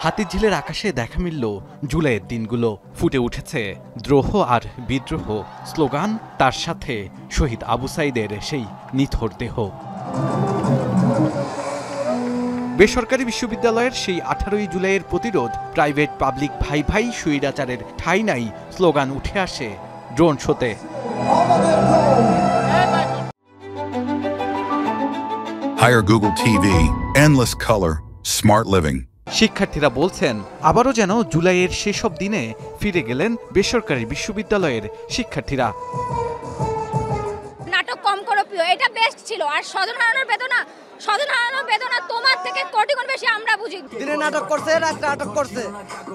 হাতিরঝিলের আকাশে দেখা মিলল জুলাইয়ের দিনগুলো। ফুটে উঠেছে দ্রোহ আর বিদ্রোহ স্লোগান, তার সাথে শহীদ আবু সাইদের সেই নিথর দেহ। বেসরকারি বিশ্ববিদ্যালয়ের সেই 18ই জুলাইয়ের প্রতিরোধ, প্রাইভেট পাবলিক ভাই ভাই স্বৈরাচারের ঠাঁই নাই স্লোগান উঠে আসে ড্রোন শোতে। Hire Google TV, endless color, smart living. শিক্ষার্থীরা বলছেন আবারও যেন জুলাইয়ের সেসব দিনে ফিরে গেলেন বেসরকারি বিশ্ববিদ্যালয়ের শিক্ষার্থীরা। নাটক কম করো প্রিয়, এটা বেস্ট ছিল। আর স্বজন হারানোর বেদনা তোমার থেকে কোটি গুণ বেশি আমরা বুঝি। দিনে নাটক করছে, রাতে নাটক করছে,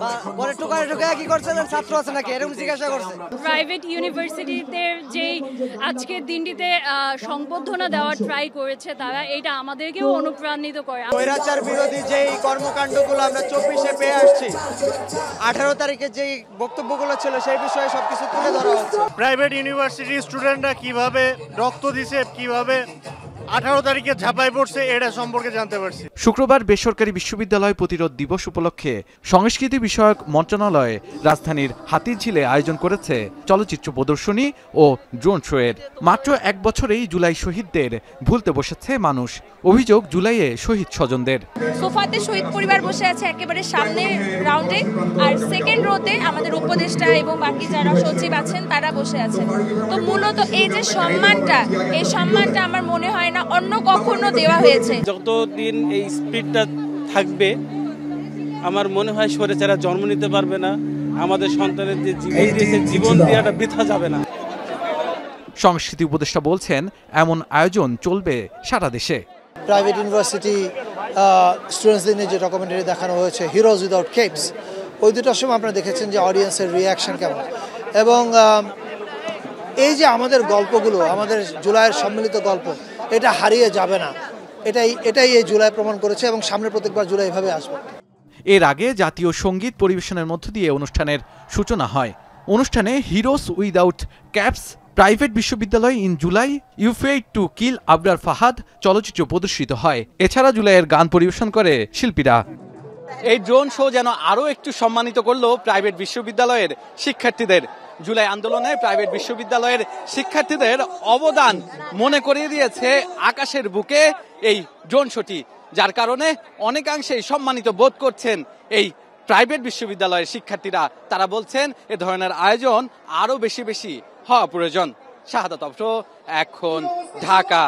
বা পরে ঢুকে কি করছে, ছাত্র আছে নাকি এরকম জিজ্ঞাসা করছে। প্রাইভেট ইউনিভার্সিটিতে যেই আজকের দিনটিতে সংবর্ধনা দেওয়ার ট্রাই করেছে তারা, এটা আমাদেরকেও অনুপ্রাণিত করে। স্বৈরাচার বিরোধী যেই কর্মকাণ্ডগুলো আমরা 24-এ পেয়ে আসছি, 18 তারিখে যেই বক্তব্যগুলো ছিল সেই বিষয়ে সবকিছু তুলে ধরা হচ্ছে। প্রাইভেট ইউনিভার্সিটির স্টুডেন্টরা কিভাবে রক্ত দিছে, কিভাবে 18 তারিখে ঝাঁপাই পড়ছে, এটা সম্পর্কে জানতে পারছি। শুক্রবার বেসরকারি বিশ্ববিদ্যালয় প্রতিরোধ দিবস উপলক্ষে সংস্কৃতি বিষয়ক মন্ত্রণালয় রাজধানীর হাতিরঝিলে আয়োজন করেছে চলচ্চিত্র প্রদর্শনী ও ড্রোন শোয়ের। মাত্র এক বছরেই জুলাই শহীদদের ভুলতে বসেছে মানুষ। অভিযোগ জুলাইয়ে শহীদ স্বজনদের। সোফাতে শহীদ পরিবার বসে আছে একেবারে সামনের রাউন্ডে, আর সেকেন্ড রোতে আমাদের উপদেষ্টা এবং বাকি যারা সচিব আছেন তারা বসে আছেন। তো মূলত এই যে সম্মানটা আমার মনে হয় না অন্য কখনো দেওয়া হয়েছে। যতদিন এই স্পিডটা থাকবে আমার মনে হয় স্বৈরাচাররা জন্ম নিতে পারবে না। আমাদের সন্তানের যে জীবন দিয়েছে, জীবন দেওয়াটা বৃথা যাবে না। সংস্কৃতি উপদেষ্টা বলছেন এমন আয়োজন চলবে সারা দেশে। প্রাইভেট ইউনিভার্সিটি স্টুডেন্টসদের নিয়ে যে ডকুমেন্টারি দেখানো হয়েছে হিরোজ উইদাউট কেপস, ওই দুটোর সময় আপনারা দেখেছেন যে অডিয়েন্সের রিয়াকশন কেমন। এবং এই যে আমাদের গল্পগুলো, আমাদের জুলাইয়ের সম্মিলিত গল্প, এটা হারিয়ে যাবে না। এটাই এই জুলাই প্রমাণ করেছে এবং সামনে প্রত্যেকবার জুলাই এভাবে আসবে। এর আগে জাতীয় সঙ্গীত পরিবেশনের মধ্য দিয়ে অনুষ্ঠানের সূচনা হয়। অনুষ্ঠানে হিরোজ উইদাউট ক্যাপস, প্রাইভেট বিশ্ববিদ্যালয় in July, you fate to kill Abrar Fahad চলচ্চিত্র প্রদর্শিত হয়। এছাড়া জুলাইয়ের গান পরিবেশন করে শিল্পীরা। এই ড্রোন শো যেন আরও একটু সম্মানিত করলো প্রাইভেট বিশ্ববিদ্যালয়ের শিক্ষার্থীদের। জুলাই আন্দোলনে প্রাইভেট বিশ্ববিদ্যালয়ের শিক্ষার্থীদের অবদান মনে করিয়ে দিয়েছে আকাশের বুকে এই ড্রোন শোটি, যার কারণে অনেকাংশেই সম্মানিত বোধ করছেন এই প্রাইভেট বিশ্ববিদ্যালয়ের শিক্ষার্থীরা। তারা বলছেন এ ধরনের আয়োজন আরও বেশি হওয়া প্রয়োজন। শাহাদাত অফরো, এখন ঢাকা।